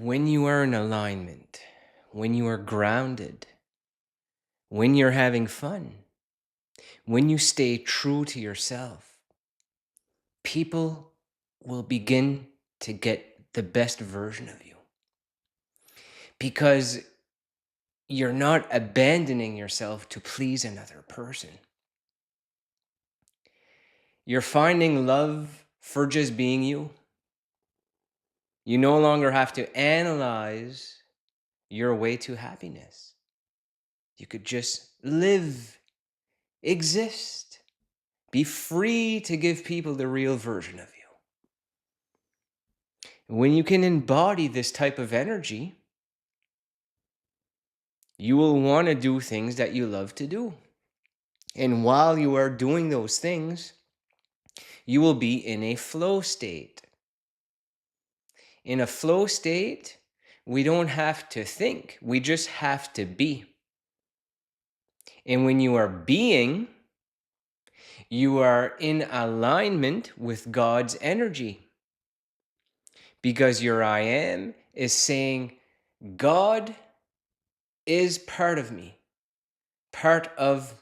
When you are in alignment, when you are grounded, when you're having fun, when you stay true to yourself, people will begin to get the best version of you because you're not abandoning yourself to please another person. You're finding love for just being you. You no longer have to analyze your way to happiness. You could just live, exist, be free to give people the real version of you. When you can embody this type of energy, you will want to do things that you love to do. And while you are doing those things, you will be in a flow state. In a flow state, we don't have to think, we just have to be. And when you are being, you are in alignment with God's energy. Because your I am is saying, God is part of me, part of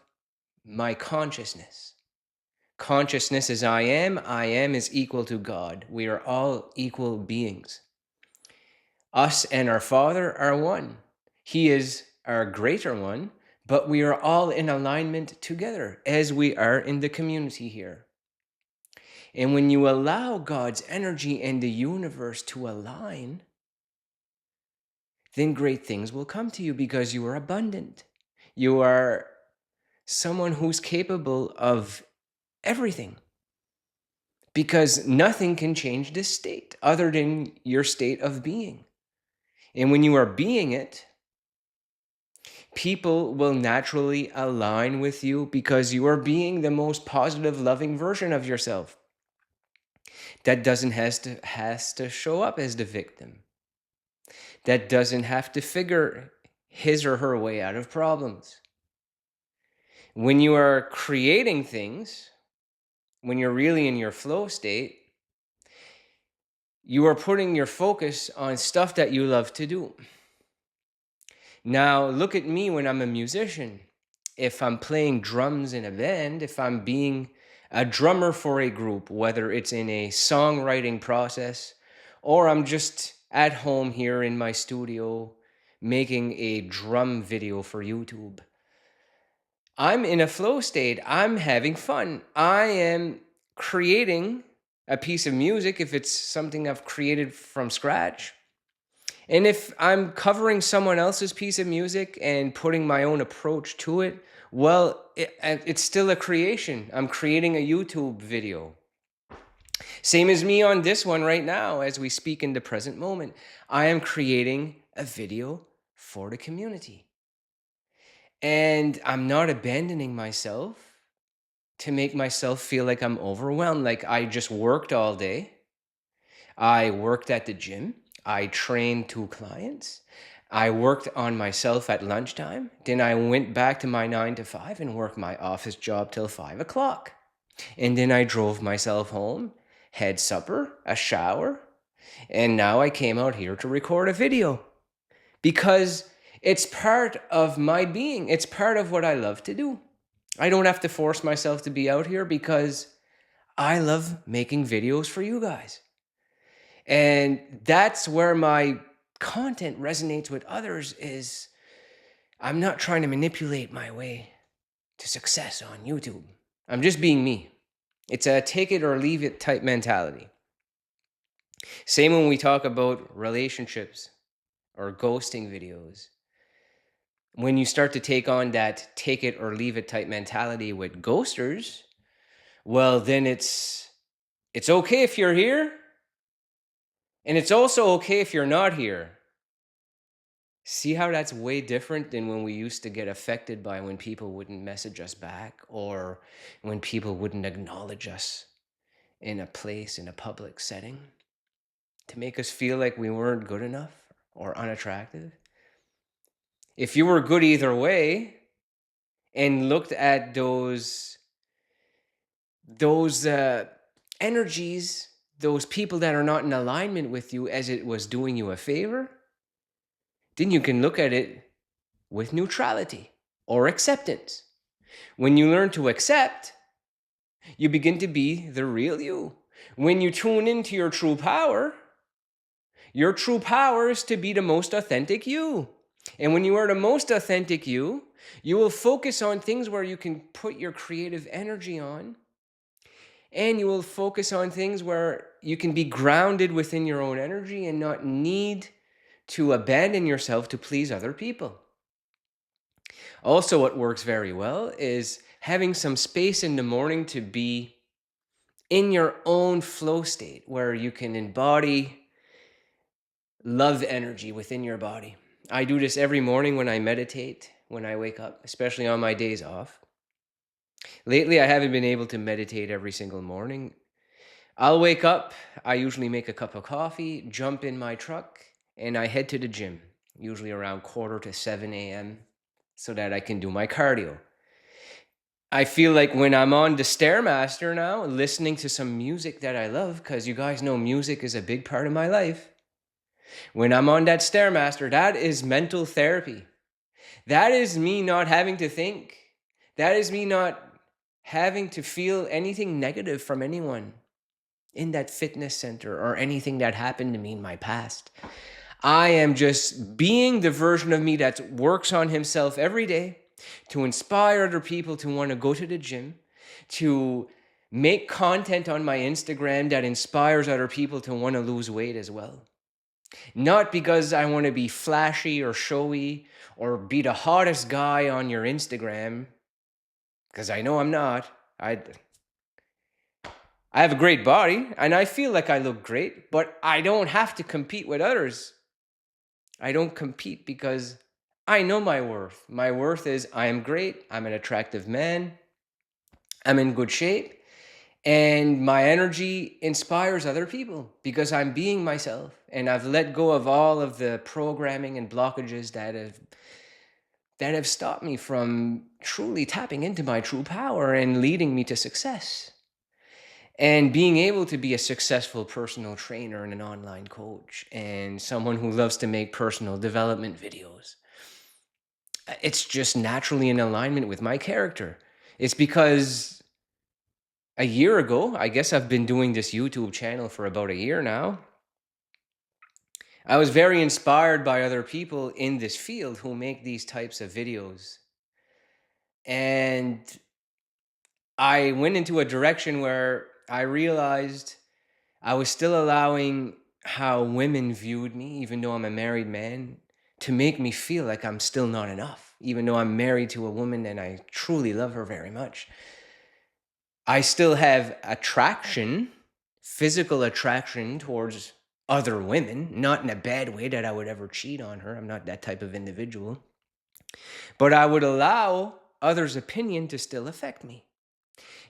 my consciousness. Consciousness is I am is equal to God. We are all equal beings. Us and our Father are one. He is our greater one, but we are all in alignment together as we are in the community here. And when you allow God's energy and the universe to align, then great things will come to you because you are abundant. You are someone who's capable of everything. Because nothing can change this state other than your state of being. And when you are being it, people will naturally align with you because you are being the most positive, loving version of yourself. That doesn't has to show up as the victim. That doesn't have to figure his or her way out of problems. When you are creating things, when you're really in your flow state, you are putting your focus on stuff that you love to do. Now, look at me when I'm a musician. If I'm playing drums in a band, if I'm being a drummer for a group, whether it's in a songwriting process or I'm just at home here in my studio making a drum video for YouTube, I'm in a flow state. I'm having fun. I am creating a piece of music if it's something I've created from scratch. And if I'm covering someone else's piece of music and putting my own approach to it, well, it's still a creation. I'm creating a YouTube video. Same as me on this one right now as we speak in the present moment. I am creating a video for the community. And I'm not abandoning myself to make myself feel like I'm overwhelmed. Like I just worked all day. I worked at the gym. I trained 2 clients. I worked on myself at lunchtime. Then I went back to my 9 to 5 and worked my office job till 5 o'clock. And then I drove myself home, had supper, a shower, and now I came out here to record a video because it's part of my being. It's part of what I love to do. I don't have to force myself to be out here because I love making videos for you guys. And that's where my content resonates with others is I'm not trying to manipulate my way to success on YouTube. I'm just being me. It's a take it or leave it type mentality. Same when we talk about relationships or ghosting videos. When you start to take on that take it or leave it type mentality with ghosters, well, then it's okay if you're here. And it's also okay if you're not here. See how that's way different than when we used to get affected by when people wouldn't message us back or when people wouldn't acknowledge us in a place, in a public setting to make us feel like we weren't good enough or unattractive. If you were good either way and looked at those energies those people that are not in alignment with you as it was doing you a favor, then you can look at it with neutrality or acceptance. When you learn to accept, you begin to be the real you. When you tune into your true power is to be the most authentic you. And when you are the most authentic you will focus on things where you can put your creative energy on. And you will focus on things where you can be grounded within your own energy and not need to abandon yourself to please other people. Also, what works very well is having some space in the morning to be in your own flow state where you can embody love energy within your body. I do this every morning when I meditate, when I wake up, especially on my days off. Lately, I haven't been able to meditate every single morning. I'll wake up, I usually make a cup of coffee, jump in my truck, and I head to the gym, usually around 6:45 a.m., so that I can do my cardio. I feel like when I'm on the Stairmaster now, listening to some music that I love, because you guys know music is a big part of my life. When I'm on that Stairmaster, that is mental therapy. That is me not having to think. That is me not having to feel anything negative from anyone in that fitness center or anything that happened to me in my past. I am just being the version of me that works on himself every day to inspire other people to want to go to the gym, to make content on my Instagram that inspires other people to want to lose weight as well. Not because I want to be flashy or showy or be the hottest guy on your Instagram, because I know I'm not. I have a great body and I feel like I look great, but I don't have to compete with others. I don't compete because I know my worth. My worth is I am great. I'm an attractive man. I'm in good shape. And my energy inspires other people because I'm being myself. And I've let go of all of the programming and blockages that have stopped me from truly tapping into my true power and leading me to success. And being able to be a successful personal trainer and an online coach and someone who loves to make personal development videos. It's just naturally in alignment with my character. It's because a year ago, I guess I've been doing this YouTube channel for about a year now. I was very inspired by other people in this field who make these types of videos. And I went into a direction where I realized I was still allowing how women viewed me, even though I'm a married man, to make me feel like I'm still not enough, even though I'm married to a woman and I truly love her very much. I still have attraction, physical attraction towards other women, not in a bad way that I would ever cheat on her. I'm not that type of individual. But I would allow others' opinion to still affect me.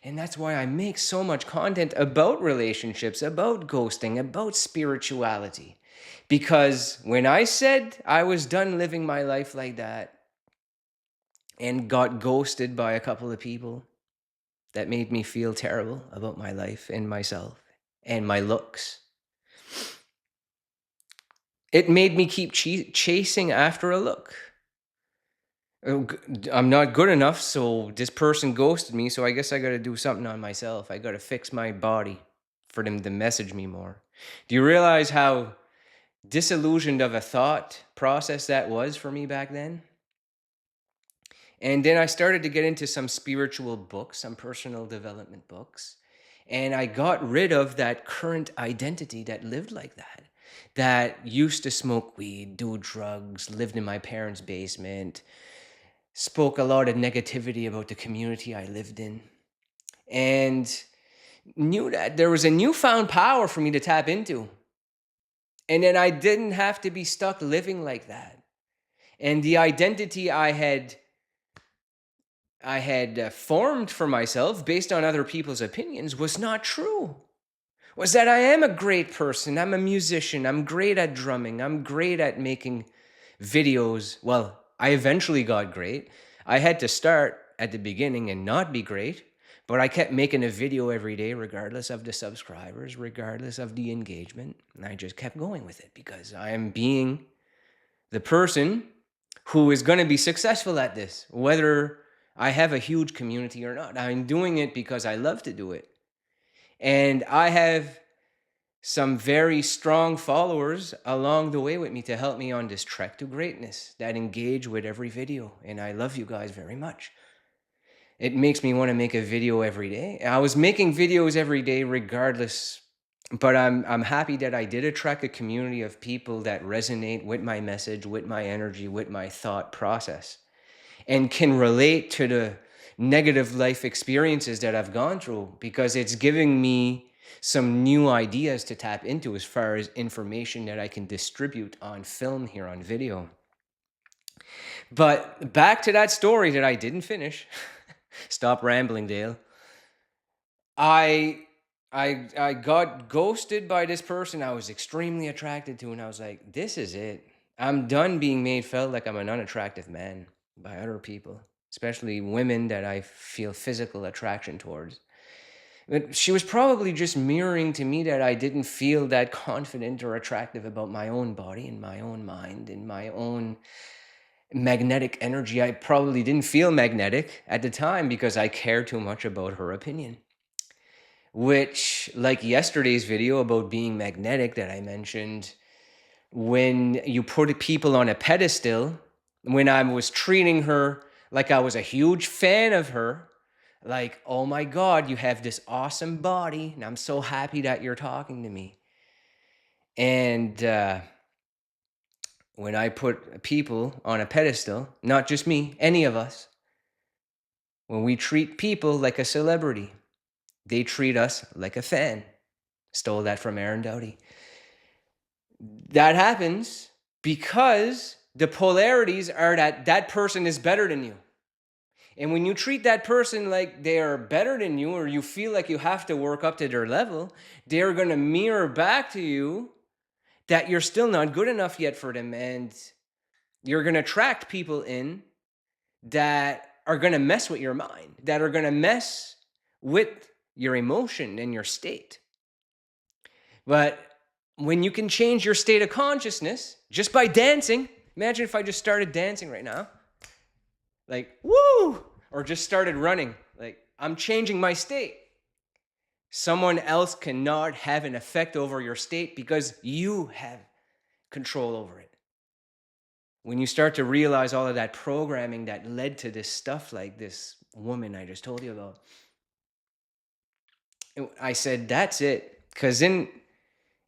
And that's why I make so much content about relationships, about ghosting, about spirituality. Because when I said I was done living my life like that and got ghosted by a couple of people that made me feel terrible about my life and myself and my looks, it made me keep chasing after a look. I'm not good enough, so this person ghosted me, so I guess I got to do something on myself. I got to fix my body for them to message me more. Do you realize how disillusioned of a thought process that was for me back then? And then I started to get into some spiritual books, some personal development books, and I got rid of that current identity that lived like that used to smoke weed, do drugs, lived in my parents' basement, spoke a lot of negativity about the community I lived in, and knew that there was a newfound power for me to tap into. And then I didn't have to be stuck living like that. And the identity I had formed for myself based on other people's opinions was not true. Was that I am a great person. I'm a musician. I'm great at drumming. I'm great at making videos. Well, I eventually got great. I had to start at the beginning and not be great, But I kept making a video every day, regardless of the subscribers, regardless of the engagement. And I just kept going with it because I am being the person who is going to be successful at this, whether I have a huge community or not. I'm doing it because I love to do it. And I have some very strong followers along the way with me to help me on this trek to greatness that engage with every video. And I love you guys very much. It makes me want to make a video every day. I was making videos every day regardless, but I'm happy that I did attract a community of people that resonate with my message, with my energy, with my thought process, and can relate to the negative life experiences that I've gone through, because it's giving me some new ideas to tap into as far as information that I can distribute on film here on video. But back to that story that I didn't finish. Stop rambling, Dale. I I got ghosted by this person I was extremely attracted to, and I was like, this is it. I'm done being made felt like I'm an unattractive man by other people, especially women that I feel physical attraction towards. But she was probably just mirroring to me that I didn't feel that confident or attractive about my own body and my own mind and my own magnetic energy. I probably didn't feel magnetic at the time because I cared too much about her opinion. Which, like yesterday's video about being magnetic that I mentioned, when you put people on a pedestal, when I was treating her like I was a huge fan of her, like, oh my God, you have this awesome body, and I'm so happy that you're talking to me. And when I put people on a pedestal, not just me, any of us, when we treat people like a celebrity, they treat us like a fan. Stole that from Aaron Doughty. That happens because the polarities are that that person is better than you. And when you treat that person like they are better than you, or you feel like you have to work up to their level, they're going to mirror back to you that you're still not good enough yet for them. And you're going to attract people in that are going to mess with your mind, that are going to mess with your emotion and your state. But when you can change your state of consciousness just by dancing, imagine if I just started dancing right now, like, woo, or just started running, like, I'm changing my state. Someone else cannot have an effect over your state because you have control over it. When you start to realize all of that programming that led to this stuff, like this woman I just told you about, I said, that's it. Because then,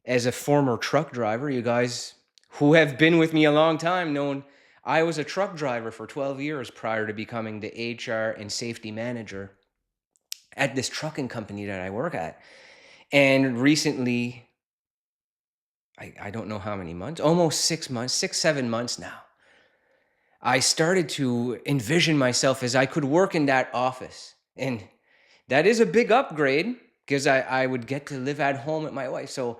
as a former truck driver, you guys who have been with me a long time know I was a truck driver for 12 years prior to becoming the HR and safety manager at this trucking company that I work at. And recently, I don't know how many months, almost 6 months, 7 months now, I started to envision myself as I could work in that office. And that is a big upgrade because I would get to live at home with my wife. So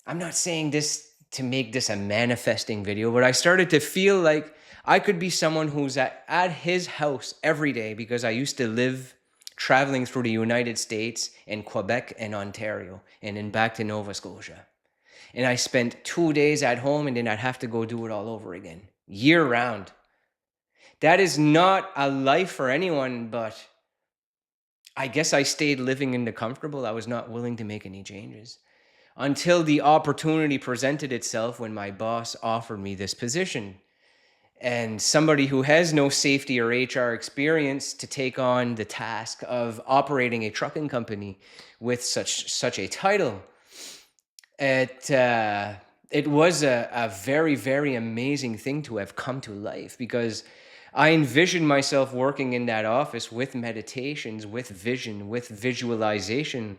I'm not saying this to make this a manifesting video, but I started to feel like I could be someone who's at his house every day, because I used to live traveling through the United States and Quebec and Ontario and then back to Nova Scotia. And I spent 2 days at home, and then I'd have to go do it all over again, year round. That is not a life for anyone, but I guess I stayed living in the comfortable. I was not willing to make any changes until the opportunity presented itself when my boss offered me this position. And somebody who has no safety or HR experience to take on the task of operating a trucking company with such a title, it was a very, very amazing thing to have come to life, because I envisioned myself working in that office with meditations, with vision, with visualization,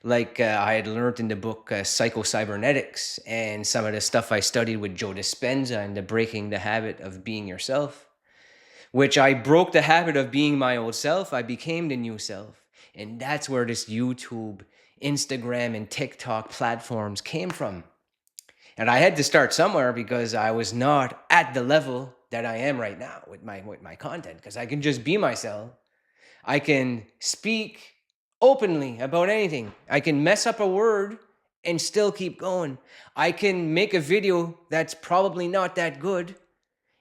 like I had learned in the book Psycho-Cybernetics, and some of the stuff I studied with Joe Dispenza and the Breaking the Habit of Being Yourself, which I broke the habit of being my old self. I became the new self. And that's where this YouTube, Instagram, and TikTok platforms came from. And I had to start somewhere because I was not at the level that I am right now with my content, because I can just be myself. I can speak openly about anything. I can mess up a word and still keep going. I can make a video that's probably not that good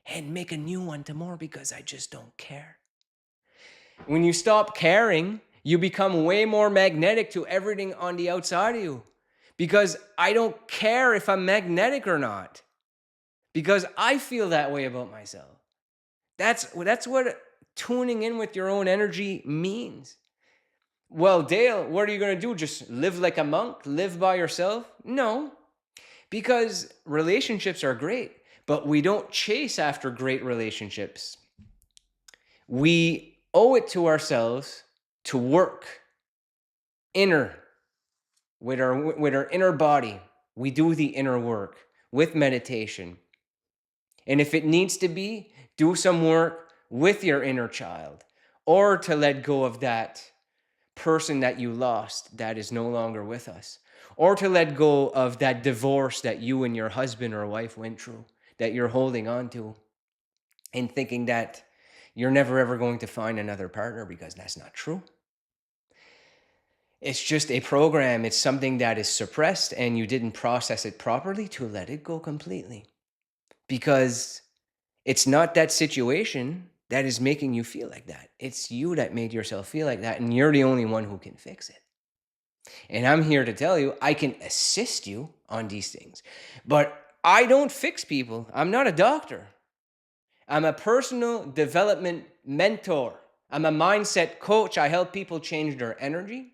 and make a new one tomorrow because I just don't care. When you stop caring, you become way more magnetic to everything on the outside of you, because I don't care if I'm magnetic or not, because I feel that way about myself. That's what tuning in with your own energy means. Well, Dale, what are you going to do? Just live like a monk? Live by yourself? No, because relationships are great, but we don't chase after great relationships. We owe it to ourselves to work inner with our inner body. We do the inner work with meditation. And if it needs to be, do some work with your inner child, or to let go of that person that you lost that is no longer with us, or to let go of that divorce that you and your husband or wife went through that you're holding on to and thinking that you're never ever going to find another partner, because that's not true. It's just a program. It's something that is suppressed and you didn't process it properly, to let it go completely. Because it's not that situation that is making you feel like that. It's you that made yourself feel like that, and you're the only one who can fix it. And I'm here to tell you, I can assist you on these things, but I don't fix people. I'm not a doctor. I'm a personal development mentor. I'm a mindset coach. I help people change their energy.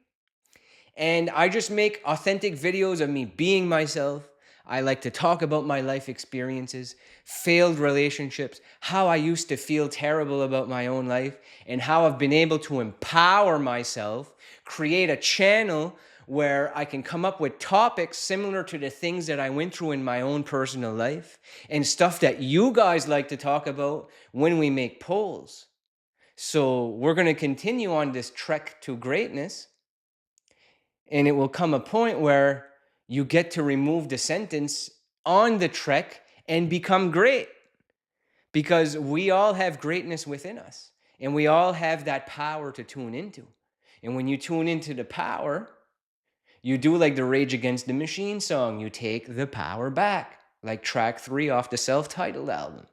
And I just make authentic videos of me being myself. I like to talk about my life experiences, failed relationships, how I used to feel terrible about my own life, and how I've been able to empower myself, create a channel where I can come up with topics similar to the things that I went through in my own personal life, and stuff that you guys like to talk about when we make polls. So we're going to continue on this trek to greatness. And it will come a point where you get to remove the sentence on the trek and become great. Because we all have greatness within us. And we all have that power to tune into. And when you tune into the power, you do like the Rage Against the Machine song. You take the power back. Like track 3 off the self-titled album.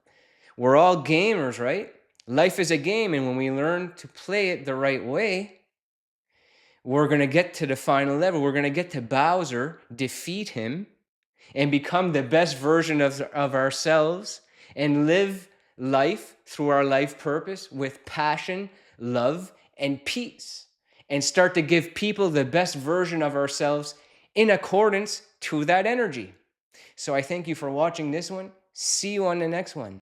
We're all gamers, right? Life is a game. And when we learn to play it the right way, we're going to get to the final level. We're going to get to Bowser, defeat him, and become the best version of ourselves, and live life through our life purpose with passion, love, and peace. And start to give people the best version of ourselves in accordance to that energy. So I thank you for watching this one. See you on the next one.